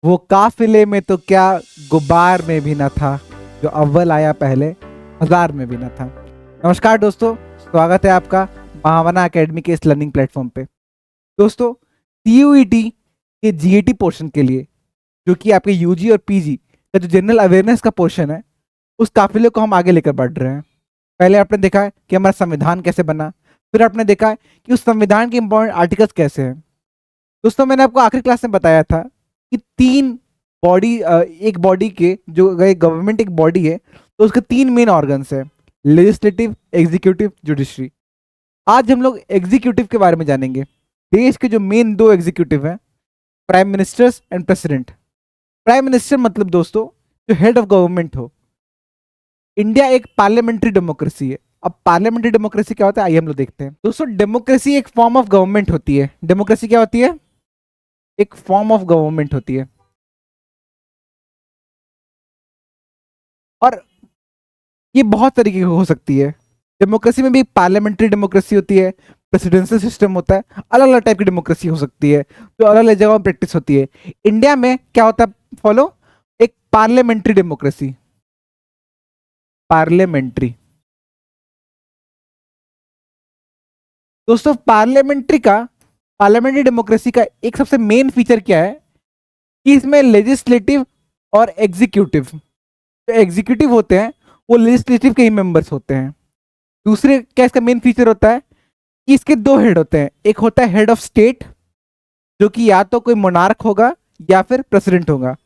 वो काफिले में तो क्या, गुब्बार में भी न था, जो अव्वल आया पहले हजार में भी न था। नमस्कार दोस्तों, स्वागत है आपका महावना एकेडमी के इस लर्निंग प्लेटफॉर्म पे। दोस्तों, सीयूईटी के जीएटी पोर्शन के लिए, जो कि आपके यूजी और पीजी का जो जनरल अवेयरनेस का पोर्शन है, उस काफिले को हम आगे लेकर बढ़ रहे हैं। पहले आपने देखा है कि हमारा संविधान कैसे बना, फिर आपने देखा है कि उस संविधान के इंपॉर्टेंट आर्टिकल्स कैसे हैं। दोस्तों, मैंने आपको आखिरी क्लास में बताया था कि तीन बॉडी, एक बॉडी के जो गवर्नमेंट एक बॉडी है तो उसके तीन मेन ऑर्गन्स है, लेजिस्लेटिव, एग्जीक्यूटिव, जुडिशरी। आज हम लोग एग्जीक्यूटिव के बारे में जानेंगे। देश के जो मेन दो एग्जीक्यूटिव हैं, prime ministers and president. Prime minister मतलब दोस्तों जो हेड ऑफ गवर्नमेंट हो। इंडिया एक पार्लियामेंट्री डेमोक्रेसी है। अब पार्लियामेंट्री डेमोक्रेसी क्या होता है, आइए हम लोग देखते हैं। दोस्तों, डेमोक्रेसी एक फॉर्म ऑफ गवर्नमेंट होती है। डेमोक्रेसी क्या होती है? एक फॉर्म ऑफ गवर्नमेंट होती है। और ये बहुत तरीके की हो सकती है। डेमोक्रेसी में भी पार्लियामेंट्री डेमोक्रेसी होती है, प्रेसिडेंशियल सिस्टम होता है, अलग अलग टाइप की डेमोक्रेसी हो सकती है जो अलग अलग जगहों में प्रैक्टिस होती है। इंडिया में क्या होता है फॉलो? एक पार्लियामेंट्री डेमोक्रेसी। पार्लियामेंट्री। दोस्तों, पार्लियामेंट्री डेमोक्रेसी का एक सबसे मेन फीचर क्या है कि इसमें लेजिस्लेटिव और एग्जीक्यूटिव, जो एग्जीक्यूटिव होते हैं वो लेजिस्लेटिव के ही मेंबर्स होते हैं। दूसरे क्या इसका मेन फीचर होता है कि इसके दो हेड होते हैं। एक होता है हेड ऑफ स्टेट, जो कि या तो कोई मोनार्क होगा या फिर प्रेसिडेंट होगा।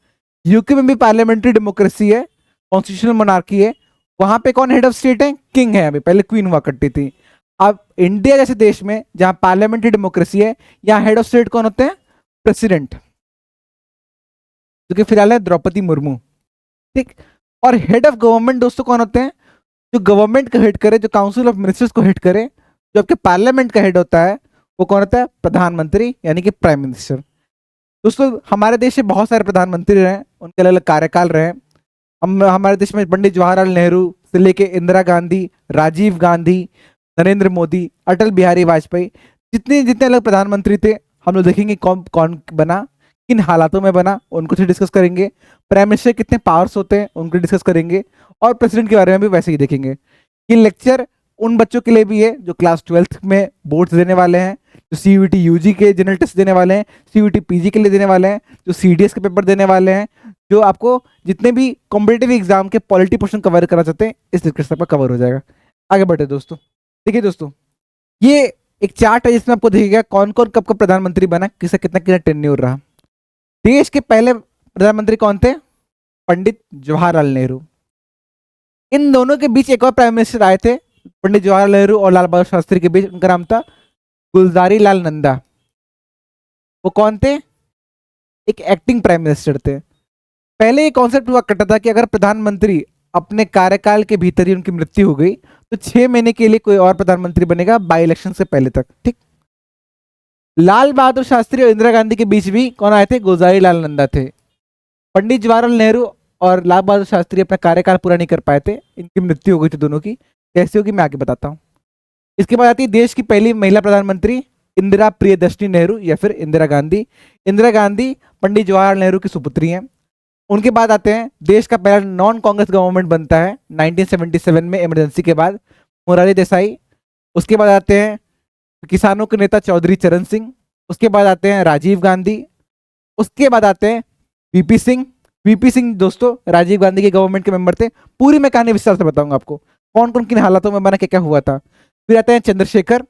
यूके में भी पार्लियामेंट्री डेमोक्रेसी है, कॉन्स्टिट्यूशनल मोनार्की है। वहां पे कौन हेड ऑफ स्टेट है? किंग है। अभी पहले क्वीन हुआ करती थी। अब इंडिया जैसे देश में जहां पार्लियामेंट्री डेमोक्रेसी है, यहाँ हेड ऑफ स्टेट कौन होते हैं? प्रेसिडेंट, जो कि फिलहाल है द्रौपदी मुर्मू। ठीक। और हेड ऑफ गवर्नमेंट दोस्तों कौन होते हैं? जो गवर्नमेंट का हेड करे, जो काउंसिल ऑफ मिनिस्टर्स को हेड करे, जो आपके पार्लियामेंट का हेड होता है, वो कौन होता है? प्रधानमंत्री, यानी कि प्राइम मिनिस्टर। दोस्तों, हमारे देश में बहुत सारे प्रधानमंत्री रहे, उनके अलग अलग कार्यकाल रहे। हम हमारे देश में पंडित जवाहरलाल नेहरू से लेके इंदिरा गांधी, राजीव गांधी, नरेंद्र मोदी, अटल बिहारी वाजपेयी, जितने जितने अलग प्रधानमंत्री थे, हम लोग देखेंगे कौन कौन बना, किन हालातों में बना, उनको से डिस्कस करेंगे। प्राइम मिनिस्टर कितने पावर्स होते हैं उनको डिस्कस करेंगे। और प्रेसिडेंट के बारे में भी वैसे ही देखेंगे। ये लेक्चर उन बच्चों के लिए भी है जो क्लास 12th में बोर्ड्स देने वाले हैं, जो सीयूईटी यूजी के जनरल टेस्ट देने वाले हैं, सीयूईटी पीजी के लिए देने वाले हैं, जो सीडीएस के पेपर देने वाले हैं, जो आपको जितने भी कॉम्पिटेटिव एग्जाम के पॉलिटी पोर्शन कवर करना चाहते हैं, इस लेक्चर से आपका कवर हो जाएगा। आगे बढ़े दोस्तों। देखिए दोस्तों, ये एक चार्ट है जिसमें आपको दिखेगा कौन कौन कब कब प्रधानमंत्री बना, किसका कितना कितना टेन्योर रहा। देश के पहले प्रधानमंत्री कौन थे? पंडित जवाहरलाल नेहरू। इन दोनों के बीच एक और प्राइम मिनिस्टर आए थे, पंडित जवाहरलाल नेहरू और लाल बहादुर शास्त्री के बीच। उनका नाम था गुलजारी लाल नंदा। वो कौन थे? एक एक्टिंग प्राइम मिनिस्टर थे। पहले ये कॉन्सेप्ट हुआ करता था कि अगर प्रधानमंत्री अपने कार्यकाल के भीतर ही उनकी मृत्यु हो गई तो 6 महीने के लिए कोई और प्रधानमंत्री बनेगा, बाई इलेक्शन से पहले तक। ठीक। लाल बहादुर शास्त्री और इंदिरा गांधी के बीच भी कौन आए थे? गुलजारी लाल नंदा थे। पंडित जवाहरलाल नेहरू और लाल बहादुर शास्त्री अपना कार्यकाल पूरा नहीं कर पाए थे, इनकी मृत्यु हो गई थी दोनों की। कैसे होगी मैं आगे बताता हूँ। इसके बाद आती है देश की पहली महिला प्रधानमंत्री इंदिरा प्रियदर्शनी नेहरू या फिर इंदिरा गांधी। इंदिरा गांधी पंडित जवाहरलाल नेहरू की सुपुत्री हैं। उनके बाद आते हैं देश का पहला नॉन कांग्रेस गवर्नमेंट बनता है 1977 में, इमरजेंसी के बाद, मोरारजी देसाई। उसके बाद आते हैं किसानों के नेता चौधरी चरण सिंह। उसके बाद आते हैं राजीव गांधी। उसके बाद आते हैं वीपी सिंह। वीपी सिंह दोस्तों राजीव गांधी के गवर्नमेंट के मेंबर थे। पूरी मैं कहानी विस्तार से बताऊंगा आपको, कौन कौन किन हालातों में बना, क्या क्या हुआ था। फिर आते हैं चंद्रशेखर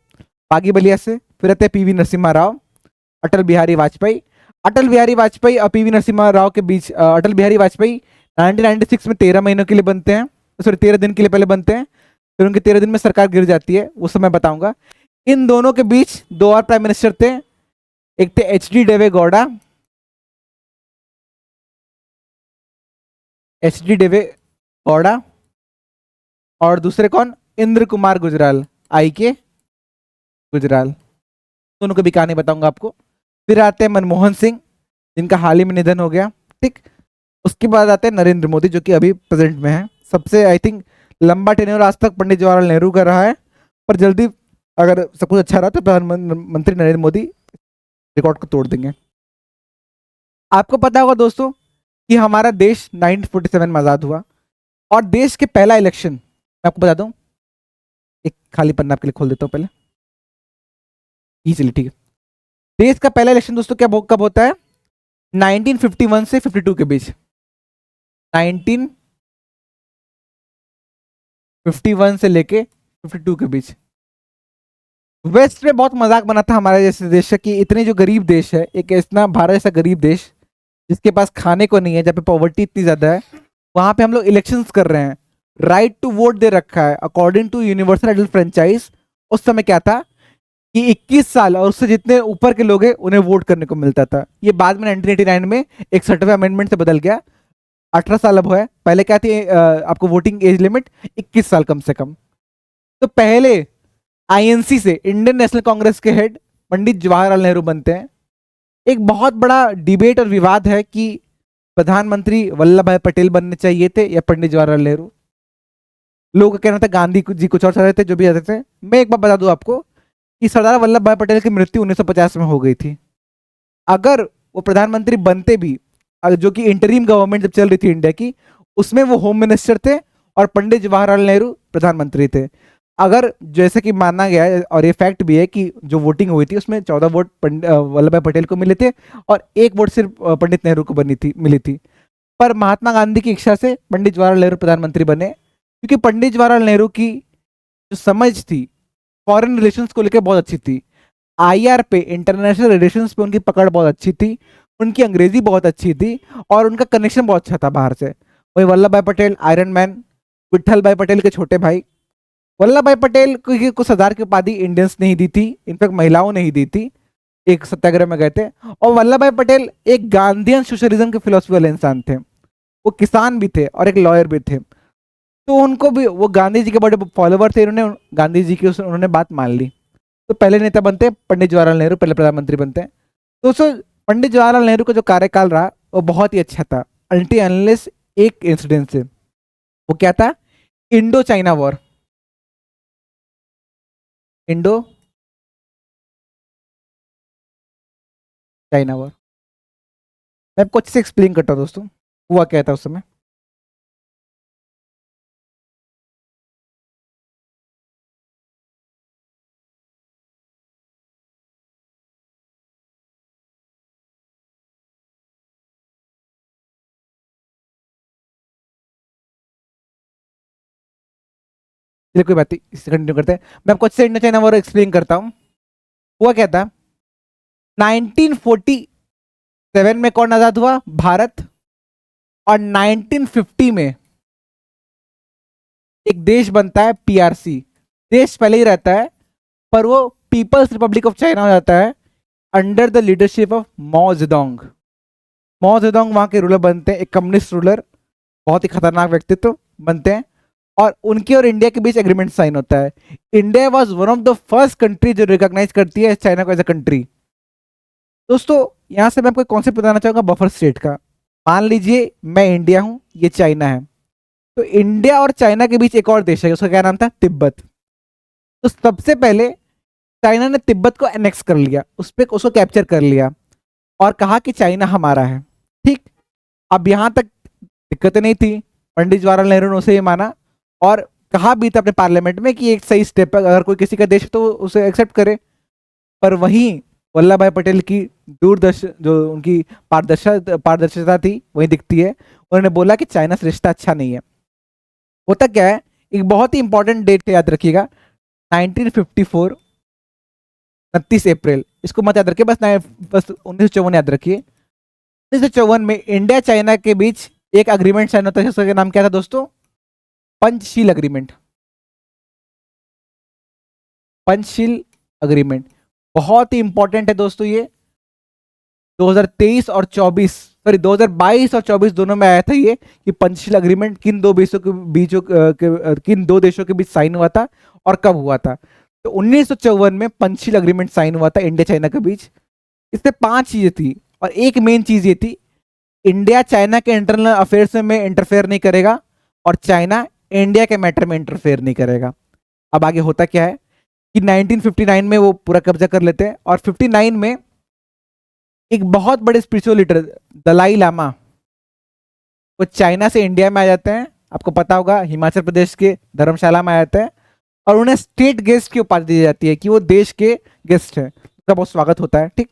बागी बलिया से। फिर आते हैं पीवी नरसिम्हा राव, अटल बिहारी वाजपेयी। अटल बिहारी वाजपेयी और पीवी नरसिम्हा राव के बीच, अटल बिहारी वाजपेयी 1996 में 13 महीनों के लिए बनते हैं, सॉरी 13 दिन के लिए पहले बनते हैं। फिर उनके 13 दिन में सरकार गिर जाती है, वो समय बताऊंगा। इन दोनों के बीच दो और प्राइम मिनिस्टर थे। एक थे एच डी देवे गौड़ा, एच डी देवे गौड़ा, और दूसरे कौन? इंद्र कुमार गुजराल, आई के गुजराल। दोनों को भी कहानी बताऊंगा आपको। फिर आते हैं मनमोहन सिंह, जिनका हाल ही में निधन हो गया। ठीक। उसके बाद आते हैं नरेंद्र मोदी, जो कि अभी प्रेजेंट में है। सबसे आई थिंक लंबा टेन्योर आज तक पंडित जवाहरलाल नेहरू का रहा है, पर जल्दी अगर सब कुछ अच्छा रहा तो प्रधानमंत्री नरेंद्र मोदी रिकॉर्ड को तोड़ देंगे। आपको पता होगा दोस्तों कि हमारा देश 1947 में आजाद हुआ, और देश के पहला इलेक्शन मैं आपको बता दूं, एक खाली पन्ना आपके लिए खोल देता हूं पहले, इजीली, ठीक है। देश का पहला इलेक्शन दोस्तों क्या कब होता है? 1951 से 52 के बीच, 1951 से लेके 52 के बीच। वेस्ट में बहुत मजाक बना था हमारे जैसे देश का कि इतने जो गरीब देश है, एक इतना भारत जैसा गरीब देश जिसके पास खाने को नहीं है, जहाँ पे पॉवर्टी इतनी ज्यादा है, वहां पे हम लोग इलेक्शंस कर रहे हैं, राइट टू वोट दे रखा है according to universal adult franchise. उस समय क्या था कि 21 साल और उससे जितने ऊपर के लोग हैं उन्हें वोट करने को मिलता था। ये बाद में 1989 में 61वें अमेंडमेंट से बदल गया, 18 साल अब है। पहले क्या थी आपको वोटिंग एज लिमिट 21 साल कम से कम। तो पहले आईएनसी से, इंडियन नेशनल कांग्रेस के हेड पंडित जवाहरलाल नेहरू बनते हैं। एक बहुत बड़ा डिबेट और विवाद है कि प्रधानमंत्री वल्लभ भाई पटेल बनने चाहिए थे या पंडित जवाहरलाल नेहरू। लोगों का कहना था गांधी जी कुछ और चाहते थे, जो भी चाहते थे। मैं एक बात बता दूं आपको कि सरदार वल्लभ भाई पटेल की मृत्यु 1950 में हो गई थी। अगर वो प्रधानमंत्री बनते भी, जो कि इंटरिम गवर्नमेंट जब चल रही थी इंडिया की, उसमें वो होम मिनिस्टर थे और पंडित जवाहरलाल नेहरू प्रधानमंत्री थे। अगर जैसे कि माना गया है और ये फैक्ट भी है कि जो वोटिंग हुई थी उसमें 14 वोट वल्लभ भाई पटेल को मिले थे और 1 वोट सिर्फ पंडित नेहरू को मिली थी। पर महात्मा गांधी की इच्छा से पंडित जवाहरलाल नेहरू प्रधानमंत्री बने, क्योंकि पंडित जवाहरलाल नेहरू की जो समझ थी फॉरेन रिलेशंस को लेकर बहुत अच्छी थी। आईआर पे, इंटरनेशनल रिलेशंस पे उनकी पकड़ बहुत अच्छी थी, उनकी अंग्रेजी बहुत अच्छी थी और उनका कनेक्शन बहुत अच्छा था बाहर से। वही वल्लभ भाई पटेल आयरन मैन, विट्ठल भाई पटेल के छोटे भाई। वल्लभ भाई पटेल को सरदार की उपाधि इंडियंस ने ही दी थी, इनफैक्ट महिलाओं ने ही दी थी, एक सत्याग्रह में गए थे। और वल्लभ भाई पटेल एक गांधीयन सोशलिज्म के फिलोसफी वाले इंसान थे। वो किसान भी थे और एक लॉयर भी थे, तो उनको भी, वो गांधी जी के बड़े फॉलोवर थे, इन्होंने गांधी जी की उन्होंने बात मान ली। तो पहले नेता बनते हैं पंडित जवाहरलाल नेहरू, पहले प्रधानमंत्री बनते हैं। तो पंडित जवाहरलाल नेहरू का जो कार्यकाल रहा वो बहुत ही अच्छा था, अल्टी अनलेस एक इंसिडेंट से। वो क्या था? Indo China war. Indo China war मैं आपको अच्छे से एक्सप्लेन करता हूँ दोस्तों, हुआ क्या था उस समय। चलिए कोई बात नहीं, इससे कंटिन्यू करते हैं। मैं आपको अच्छे से इंडो चाइना वॉर एक्सप्लेन करता हूँ। हुआ क्या था? 1947 में कौन आजाद हुआ? भारत। और 1950 में एक देश बनता है पीआरसी। देश पहले ही रहता है पर वो पीपल्स रिपब्लिक ऑफ चाइना हो जाता है अंडर द लीडरशिप ऑफ मो जेडोंग। मो जेडोंग वहां के रूलर बनते हैं, एक कम्युनिस्ट रूलर, बहुत ही खतरनाक व्यक्तित्व बनते हैं। और उनके और इंडिया के बीच एग्रीमेंट साइन होता है। India was one of the first country जो रिकॉग्नाइज करती है चाइना को एज अ कंट्री। दोस्तों यहां से मैं आपको कॉन्सेप्ट बताना चाहूंगा बफर स्टेट का। मान लीजिए मैं इंडिया हूं, ये चाइना है, तो इंडिया और चाइना के बीच एक और देश है, उसका क्या नाम था? तिब्बत। तो सबसे पहले चाइना ने तिब्बत को एनेक्स कर लिया, उस पर उसको कैप्चर कर लिया और कहा कि चाइना हमारा है। ठीक, अब यहां तक दिक्कतें नहीं थी, पंडित जवाहरलाल नेहरू ने उसे ये माना और कहा भी था अपने पार्लियामेंट में कि एक सही स्टेप है, अगर कोई किसी का देश है तो उसे एक्सेप्ट करे। पर वहीं वल्लभ भाई पटेल की दूरदर्श जो उनकी पारदर्शिता थी वही दिखती है। उन्होंने बोला कि चाइना से रिश्ता अच्छा नहीं है। होता क्या है, एक बहुत ही इंपॉर्टेंट डेट याद रखिएगा, 1954, 29 अप्रैल, इसको मत याद रखिए, बस 1954 याद रखिए। 1954 में इंडिया चाइना के बीच एक अग्रीमेंट साइन होता है, जिसका नाम क्या था दोस्तों? पंचशील अग्रीमेंट। पंचशील अग्रीमेंट बहुत ही इंपॉर्टेंट है दोस्तों। ये 2023 और 24, सॉरी 2022 और 24 दोनों में आया था ये कि पंचशील अग्रीमेंट किन दो देशों के बीच किन दो देशों के बीच साइन हुआ था और कब हुआ था। तो 1954 में पंचशील अग्रीमेंट साइन हुआ था इंडिया चाइना के बीच। इसमें 5 चीजें थी और एक मेन चीज ये थी, इंडिया चाइना के इंटरनल अफेयर्स में इंटरफेयर नहीं करेगा और चाइना इंडिया के मैटर में इंटरफेयर नहीं करेगा। अब आगे होता क्या है कि 1959 में वो पूरा कब्जा कर लेते हैं और 59 में एक बहुत बड़े स्पिरिचुअल लीडर दलाई लामा, वो चाइना से इंडिया में आ जाते हैं, आपको पता होगा हिमाचल प्रदेश के धर्मशाला में आ जाते हैं, और उन्हें स्टेट गेस्ट की उपाधि दी जाती है कि वो देश के गेस्ट हैं, उनका बहुत स्वागत होता है। ठीक,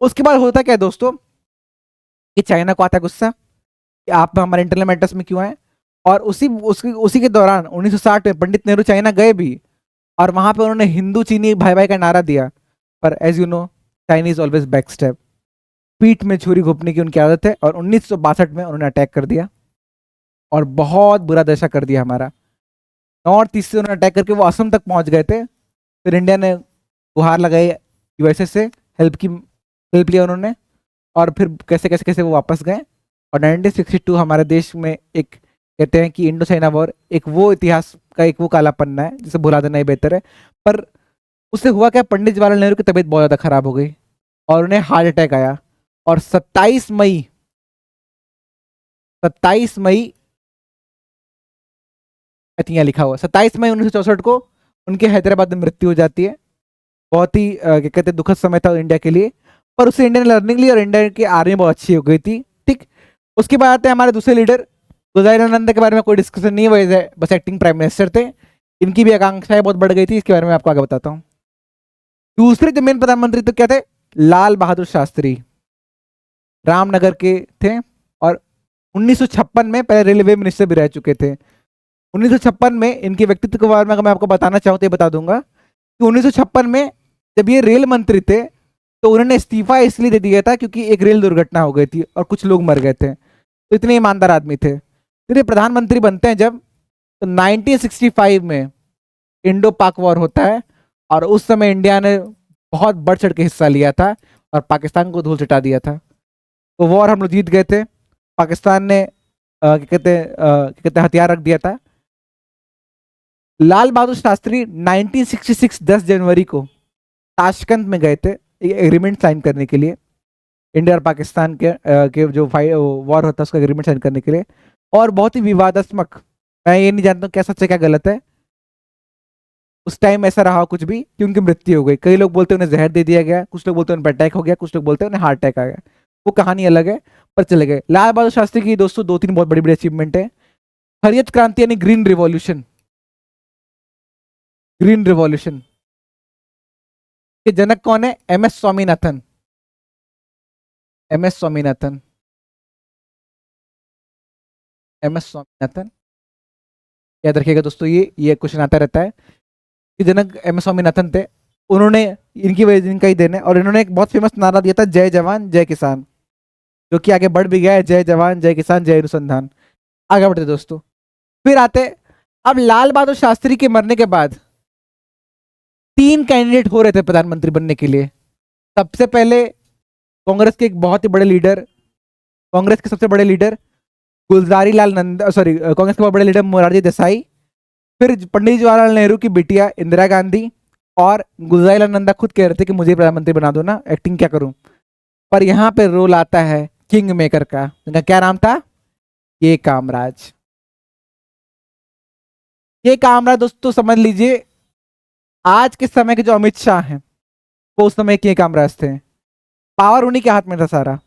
उसके बाद होता क्या है दोस्तों, कि चाइना को आता है गुस्सा कि आप हमारे इंटरनल मैटर्स में क्यों आए। और उसी के दौरान 1960 में पंडित नेहरू चाइना गए भी, और वहां पे उन्होंने हिंदू चीनी भाई भाई का नारा दिया। पर as you know, Chinese always back step, पीठ में छुरी घोपने की उनकी आदत है, और 1962 में उन्होंने अटैक कर दिया और बहुत बुरा दशा कर दिया हमारा। नॉर्थ ईस्ट से उन्होंने अटैक करके वो असम तक पहुंच गए थे। फिर इंडिया ने गुहार लगाई यूएसए से, हेल्प लिया उन्होंने, और फिर कैसे कैसे कैसे वो वापस गए। और 1962 हमारे देश में एक, कहते हैं कि इंडो चाइना वॉर एक वो इतिहास का एक वो काला पन्ना है जिसे भुला देना ही बेहतर है। पर उससे हुआ क्या, पंडित जवाहरलाल नेहरू की तबीयत बहुत ज़्यादा खराब हो गई और उन्हें हार्ट अटैक आया। और 27 मई यहाँ लिखा हुआ 27 मई 1964 को उनके हैदराबाद में मृत्यु हो जाती है। बहुत ही क्या कहते हैं दुखद समय था इंडिया के लिए, पर उससे इंडियन लर्निंग ली और इंडिया की आर्मी बहुत अच्छी हो गई थी। ठीक, उसके बाद आते हैं हमारे दूसरे लीडर गुजारिलानंद के बारे में कोई डिस्कशन नहीं हुआ, बस एक्टिंग प्राइम मिनिस्टर थे। इनकी भी आकांक्षाएं बहुत बढ़ गई थी, इसके बारे में आपको आगे बताता हूँ। दूसरे जो मेन प्रधानमंत्री तो क्या थे, लाल बहादुर शास्त्री, रामनगर के थे, और 1956 में पहले रेलवे मिनिस्टर भी रह चुके थे। 1956 में इनके व्यक्तित्व के बारे में अगर मैं आपको बताना चाहूँ तो ये बता दूंगा कि 1956 में जब ये रेल मंत्री थे तो उन्होंने इस्तीफा इसलिए दे दिया था क्योंकि एक रेल दुर्घटना हो गई थी और कुछ लोग मर गए थे, तो इतने ईमानदार आदमी थे। फिर ये प्रधानमंत्री बनते हैं जब, तो 1965 में इंडो पाक वॉर होता है, और उस समय इंडिया ने बहुत बढ़ चढ़ के हिस्सा लिया था और पाकिस्तान को धूल चटा दिया था। तो वॉर हम लोग जीत गए थे, पाकिस्तान ने क्या कहते हैं हथियार रख दिया था। लाल बहादुर शास्त्री 1966 10 जनवरी को ताशकंद में गए थे एग्रीमेंट साइन करने के लिए, इंडिया और पाकिस्तान के जो वॉर होता है उसका एग्रीमेंट साइन करने के लिए। और बहुत ही विवादात्मक, मैं ये नहीं जानता हूँ क्या सच है क्या गलत है, उस टाइम ऐसा रहा कुछ भी कि उनकी मृत्यु हो गई। कई लोग बोलते हैं उन्हें जहर दे दिया गया, कुछ लोग बोलते हैं उन्हें अटैक हो गया, कुछ लोग बोलते हैं उन्हें हार्ट अटैक आ गया, वो कहानी अलग है, पर चले गए। लाल बहादुर शास्त्री की दोस्तों दो तीन बहुत बड़ी बड़ी अचीवमेंट है। हरित क्रांति यानी ग्रीन रिवॉल्यूशन, ग्रीन रिवॉल्यूशन के जनक कौन है, M S Swaminathan. M S Swaminathan, M S Swaminathan, याद रखिएगा दोस्तों, ये क्वेश्चन आता रहता है कि जनक एम एस स्वामीनाथन थे। उन्होंने, इनकी वजह इनका ही देन है, और इन्होंने एक बहुत फेमस नारा दिया था, जय जवान जय किसान, जो कि आगे बढ़ भी गया है, जय जवान जय किसान जय अनुसंधान। आगे बढ़ते दोस्तों, फिर आते, अब लाल बहादुर शास्त्री के मरने के बाद 3 कैंडिडेट हो रहे थे प्रधानमंत्री बनने के लिए। सबसे पहले कांग्रेस के एक बहुत ही बड़े लीडर, कांग्रेस के सबसे बड़े लीडर गुलजारी लाल नंदा, सॉरी कांग्रेस के बहुत बड़े लीडर मोरारजी देसाई, फिर पंडित जवाहरलाल नेहरू की बिटिया इंदिरा गांधी, और गुलजारी लाल नंदा खुद कह रहे थे कि मुझे प्रधानमंत्री बना दो ना, एक्टिंग क्या करूं। पर यहाँ पे रोल आता है किंग मेकर का, उनका क्या नाम था, के कामराज। के कामराज दोस्तों समझ लीजिए, आज के समय के जो अमित शाह हैं वो उस समय के कामराज थे। पावर उन्हीं के हाथ में था सारा,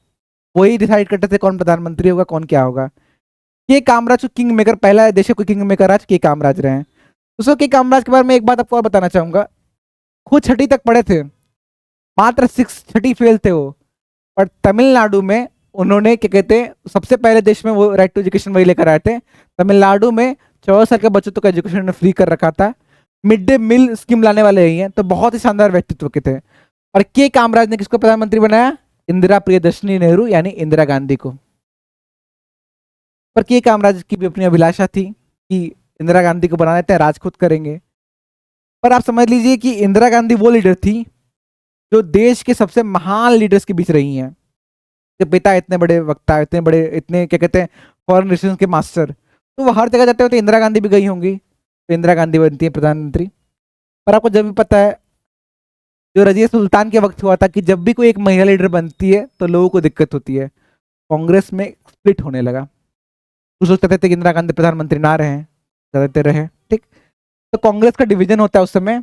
वही डिसाइड करते थे कौन प्रधानमंत्री होगा कौन क्या होगा। के कामराज किंग मेकर, पहला देश कोई किंग मेकर आज के कामराज रहे हैं। दोस्तों के कामराज के बारे में एक बात आपको और बताना चाहूंगा, खुद छठी तक पढ़े थे, मात्र 6 छठी फेल थे वो, और तमिलनाडु में उन्होंने क्या कहते हैं सबसे पहले देश में वो राइट टू एजुकेशन वही लेकर आए थे। तमिलनाडु में 14 साल के बच्चों का एजुकेशन ने फ्री कर रखा था, मिड डे मील स्कीम लाने वाले यही हैं, तो बहुत ही शानदार व्यक्तित्व के थे। और के कामराज ने किसको प्रधानमंत्री बनाया, इंदिरा प्रियदर्शनी नेहरू यानी इंदिरा गांधी को। पर के कामराज की भी अपनी अभिलाषा थी कि इंदिरा गांधी को बना देते हैं, राज खुद करेंगे। पर आप समझ लीजिए कि इंदिरा गांधी वो लीडर थी जो देश के सबसे महान लीडर्स के बीच रही हैं। के पिता इतने बड़े वक्ता, इतने बड़े, इतने क्या कहते हैं फॉरेन रिलेशंस के मास्टर, तो वो हर जगह जाते हुए तो इंदिरा गांधी भी गई होंगी, तो इंदिरा गांधी बनती है प्रधानमंत्री। पर आपको जब भी पता है जो रजिया सुल्तान के वक्त हुआ था कि जब भी कोई एक महिला लीडर बनती है तो लोगों को दिक्कत होती है, कांग्रेस में स्प्लिट होने लगा। कुछ लोग कहते थे कि इंदिरा गांधी प्रधानमंत्री ना रहे, कहते रहे। ठीक, तो कांग्रेस का डिवीजन होता है उस समय,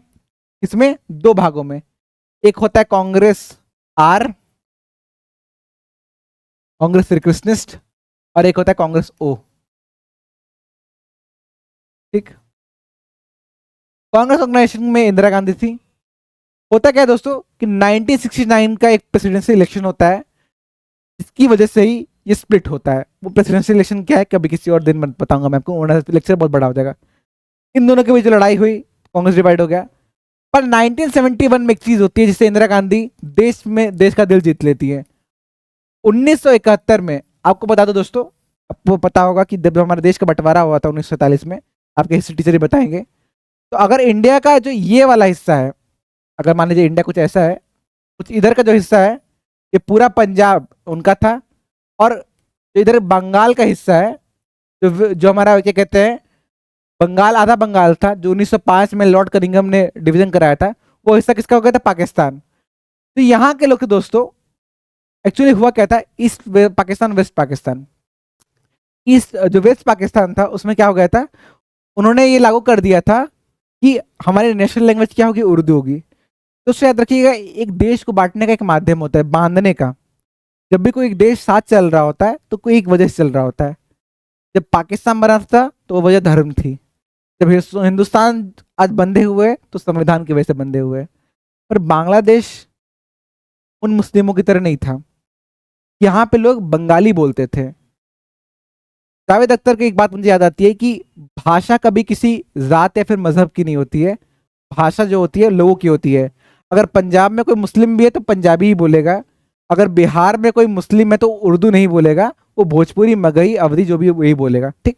इसमें 2 भागों में, एक होता है कांग्रेस आर कांग्रेस रिक्वेस्टनिस्ट, और एक होता है कांग्रेस ओ। ठीक, कांग्रेस ऑर्गेनाइजेशन में इंदिरा गांधी थी। होता क्या है दोस्तों कि 1969 का एक प्रेसिडेंशियल इलेक्शन होता है, इसकी वजह से ही ये स्प्लिट होता है। वो प्रेसिडेंशियल इलेक्शन क्या है कभी किसी और दिन में बताऊंगा मैं आपको, वरना लेक्चर बहुत बड़ा हो जाएगा। इन दोनों के बीच जो लड़ाई हुई, कांग्रेस डिवाइड हो गया। पर 1971 में एक चीज होती है जिससे इंदिरा गांधी देश का दिल जीत लेती है। 1971 में, आपको बता दो दोस्तों, आपको पता होगा कि जब हमारे देश का बंटवारा हुआ था 1947 में, आपके हिस्ट्री टीचर ही बताएंगे। तो अगर इंडिया का जो ये वाला हिस्सा है, अगर मान लीजिए इंडिया कुछ ऐसा है, कुछ इधर का जो हिस्सा है ये पूरा पंजाब उनका था, और जो इधर बंगाल का हिस्सा है, जो हमारा क्या कहते हैं, बंगाल, आधा बंगाल था जो 1905 में लॉर्ड कनिंघम ने डिवीजन कराया था, वो हिस्सा किसका हो गया था, पाकिस्तान। तो यहाँ के लोग दोस्तों, एक्चुअली हुआ क्या था, east Pakistan, west Pakistan. East जो वेस्ट पाकिस्तान था उसमें क्या हो गया था, उन्होंने ये लागू कर दिया था कि हमारी नेशनल लैंग्वेज क्या होगी, उर्दू होगी। तो उससे याद रखिएगा, एक देश को बांटने का एक माध्यम होता है, बांधने का। जब भी कोई एक देश साथ चल रहा होता है तो कोई एक वजह से चल रहा होता है। जब पाकिस्तान बना था तो वो वजह धर्म थी। जब हिंदुस्तान आज बंधे हुए तो संविधान की वजह से बंधे हुए। पर बांग्लादेश उन मुस्लिमों की तरह नहीं था, यहाँ पे लोग बंगाली बोलते थे। जावेद अख्तर की एक बात मुझे याद आती है कि भाषा कभी किसी जात या फिर मजहब की नहीं होती है, भाषा जो होती है लोगों की होती है। अगर पंजाब में कोई मुस्लिम भी है तो पंजाबी ही बोलेगा, अगर बिहार में कोई मुस्लिम है तो उर्दू नहीं बोलेगा, वो भोजपुरी, मगही, अवधी जो भी वही बोलेगा। ठीक,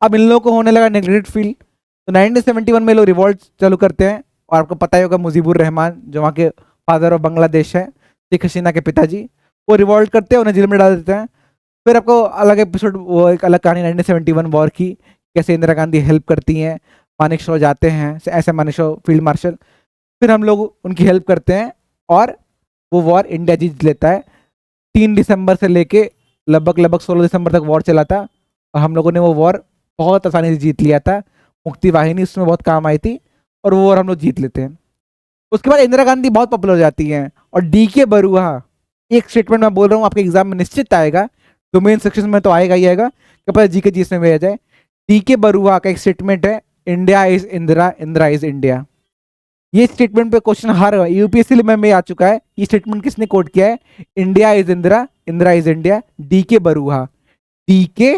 अब इन लोगों को होने लगा नेग्लेक्टेड फील, तो 1971 में लोग रिवॉल्ट चालू करते हैं। और आपको पता ही होगा मुजीबुर रहमान जो वहाँ के फादर ऑफ बांग्लादेश है, शेख हसीना के पिताजी, वो रिवॉल्ट करते हैं, उन्हें जेल में डाल देते हैं। फिर आपको अलग एपिसोड, वो एक अलग कहानी 1971 वॉर की, कैसे इंदिरा गांधी हेल्प करती हैं, मानिक शॉ जाते हैं, ऐसे मानिक शॉ फील्ड मार्शल, फिर हम लोग उनकी हेल्प करते हैं और वो वॉर इंडिया जीत लेता है। 3 दिसंबर से लेके लगभग लगभग 16 दिसंबर तक वॉर चला था, और हम लोगों ने वो वॉर बहुत आसानी से जीत लिया था। मुक्ति वाहिनी उसमें बहुत काम आई थी, और वो वॉर हम लोग जीत लेते हैं। उसके बाद इंदिरा गांधी बहुत पॉपुलर हो जाती हैं, और डी के बरुआ, एक स्टेटमेंट मैं बोल रहा हूँ आपके एग्जाम में निश्चित आएगा, डोमेन सेक्शन में तो आएगा ही आएगा, क्या पता जी के जी में भेजा जाए। डी के बरुआ का एक स्टेटमेंट है, India is Indira, Indira is India. ये स्टेटमेंट पे क्वेश्चन हर यूपीएससी में आ चुका है। ये स्टेटमेंट किसने कोट किया है, India is Indira, Indira is India, D के बरुआ। डी के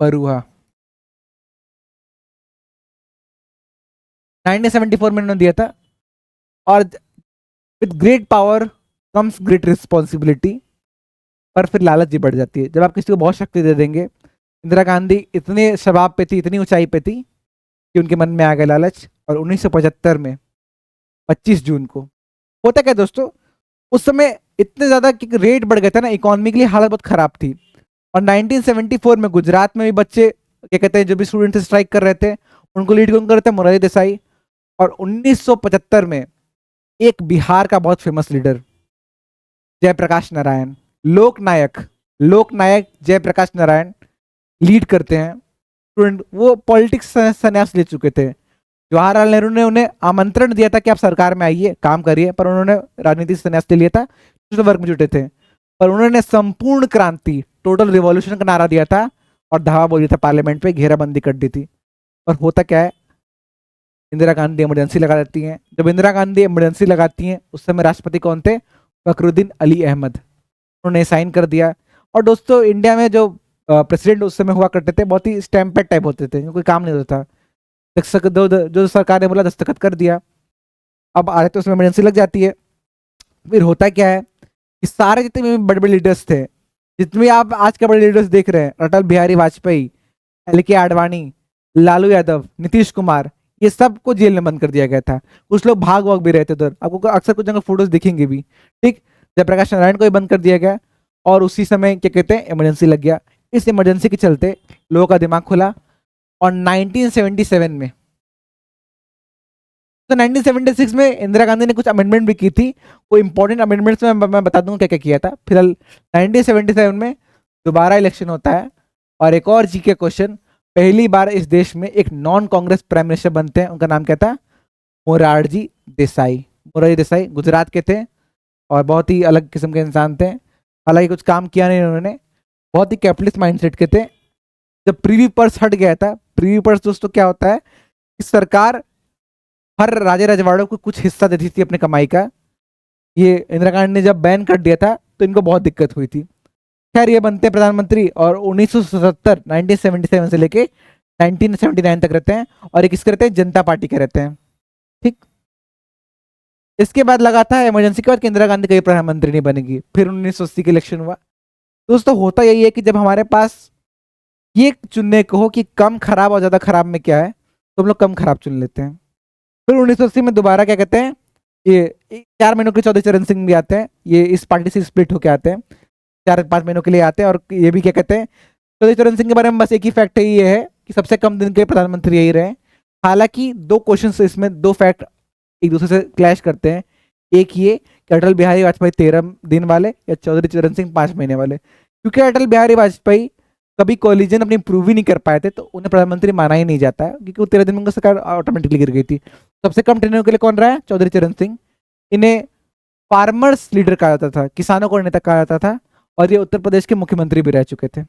बरुआ 1974 में उन्होंने दिया था। और with great power comes great responsibility, पर फिर लालच भी बढ़ जाती है जब आप किसी को बहुत शक्ति दे देंगे। इंदिरा गांधी इतने शबाब पे थी, इतनी ऊंचाई पे थी कि उनके मन में आ गया लालच, और 1975 में 25 जून को होता क्या दोस्तों, उस समय इतने ज्यादा रेट बढ़ गए थे ना, इकोनॉमी के लिए हालत बहुत खराब थी। और 1974 में गुजरात में भी बच्चे क्या कहते हैं, जो भी स्टूडेंट स्ट्राइक कर रहे थे, उनको लीड कौन कर रहे थे, मोरारजी देसाई। और 1975 में एक बिहार का बहुत फेमस लीडर जयप्रकाश नारायण, लोकनायक, लोकनायक जयप्रकाश नारायण लीड करते हैं स्टूडेंट। वो पॉलिटिक्स संन्यास ले चुके थे। जवाहरलाल नेहरू ने उन्हें आमंत्रण दिया था कि आप सरकार में आइए, काम करिए, पर उन्होंने राजनीतिक संन्यास ले लिया था, दूसरे वर्ग में जुटे थे। पर उन्होंने संपूर्ण क्रांति, टोटल रिवॉल्यूशन का नारा दिया था, और धावा बोली था, पार्लियामेंट पे घेराबंदी कर दी थी। और होता क्या है, इंदिरा गांधी इमरजेंसी लगा देती हैं। जब इंदिरा गांधी इमरजेंसी लगाती हैं, उस समय राष्ट्रपति कौन थे, फखरुद्दीन अली अहमद, उन्होंने साइन कर दिया। और दोस्तों इंडिया में जो प्रेसिडेंट उस समय हुआ करते थे, बहुत ही स्टैम्पेड टाइप होते थे, कोई काम नहीं होता था। जो सरकार ने बोला दस्तखत कर दिया। अब आए तो उसमें इमरजेंसी लग जाती है। फिर होता क्या है कि सारे जितने भी बड़े बड़े लीडर्स थे, जितने भी आप आज के बड़े लीडर्स देख रहे हैं, अटल बिहारी वाजपेयी, एल के आडवाणी, लालू यादव, नीतीश कुमार, ये सबको जेल में बंद कर दिया गया था। कुछ लोग भाग भाग भी रहते थे, आपको अक्सर कुछ जगह फोटोज दिखेंगे भी। ठीक, जयप्रकाश नारायण को भी बंद कर दिया गया, और उसी समय क्या कहते हैं, इमरजेंसी लग गया। इस इमरजेंसी के चलते लोगों का दिमाग खुला, और 1977 में, तो 1976 में इंदिरा गांधी ने कुछ अमेंडमेंट भी की थी। वो इंपॉर्टेंट अमेंडमेंट्स में मैं बता दूंगा क्या क्या किया था। फिलहाल 1977 में दोबारा इलेक्शन होता है, और एक और जी के क्वेश्चन, पहली बार इस देश में एक नॉन कांग्रेस प्राइम मिनिस्टर बनते हैं। उनका नाम क्या था, मोरारजी देसाई। मोरारजी देसाई गुजरात के थे, और बहुत ही अलग किस्म के इंसान थे। हालांकि कुछ काम किया नहीं उन्होंने, बहुत ही कैपिटलिस्ट माइंडसेट के थे। जब प्रीवी पर्स हट गया था, प्रीवी पर्स दोस्तों क्या होता है कि सरकार हर राजे रजवाड़ों को कुछ हिस्सा देती थी अपनी कमाई का। ये इंदिरा गांधी ने जब बैन कर दिया था तो इनको बहुत दिक्कत हुई थी। खैर ये बनते हैं प्रधानमंत्री और 1977 1977 से लेके 1979 तक रहते हैं, और एक किसके रहते हैं, जनता पार्टी के रहते हैं। ठीक, इसके बाद लगा था इमरजेंसी के बाद कि इंदिरा गांधी कहीं प्रधानमंत्री नहीं बनेगी। फिर 1980 के इलेक्शन हुआ। दोस्तों होता यही है कि जब हमारे पास ये चुनने को हो कि कम खराब और ज्यादा खराब में क्या है, तो हम लोग कम खराब चुन लेते हैं। फिर 1980 में दोबारा क्या कहते हैं, ये 4 महीनों के चौधरी चरण सिंह भी आते हैं, ये इस पार्टी से स्प्लिट होके आते हैं, 4-5 महीनों के लिए आते हैं। और ये भी क्या कहते हैं, चौधरी चरण सिंह के बारे में बस एक ही फैक्ट है, ये है कि सबसे कम दिन के प्रधानमंत्री यही रहे। हालांकि दो क्वेश्चन इसमें, दो फैक्ट एक दूसरे से क्लैश करते हैं। एक ये कि अटल बिहारी वाजपेयी 13 दिन वाले या चौधरी चरण सिंह 5 महीने वाले, क्योंकि अटल बिहारी वाजपेयी कभी कोलिजन अपनी प्रूव ही नहीं कर पाए थे, तो उन्हें प्रधानमंत्री माना ही नहीं जाता है, क्योंकि वो 13 दिन में उनकी सरकार ऑटोमेटिकली गिर गई थी। सबसे कम टेन्योर के लिए कौन रहा है, चौधरी चरण सिंह। इन्हें फार्मर्स लीडर कहा जाता था, किसानों को नेता कहा जाता था, और ये उत्तर प्रदेश के मुख्यमंत्री भी रह चुके थे।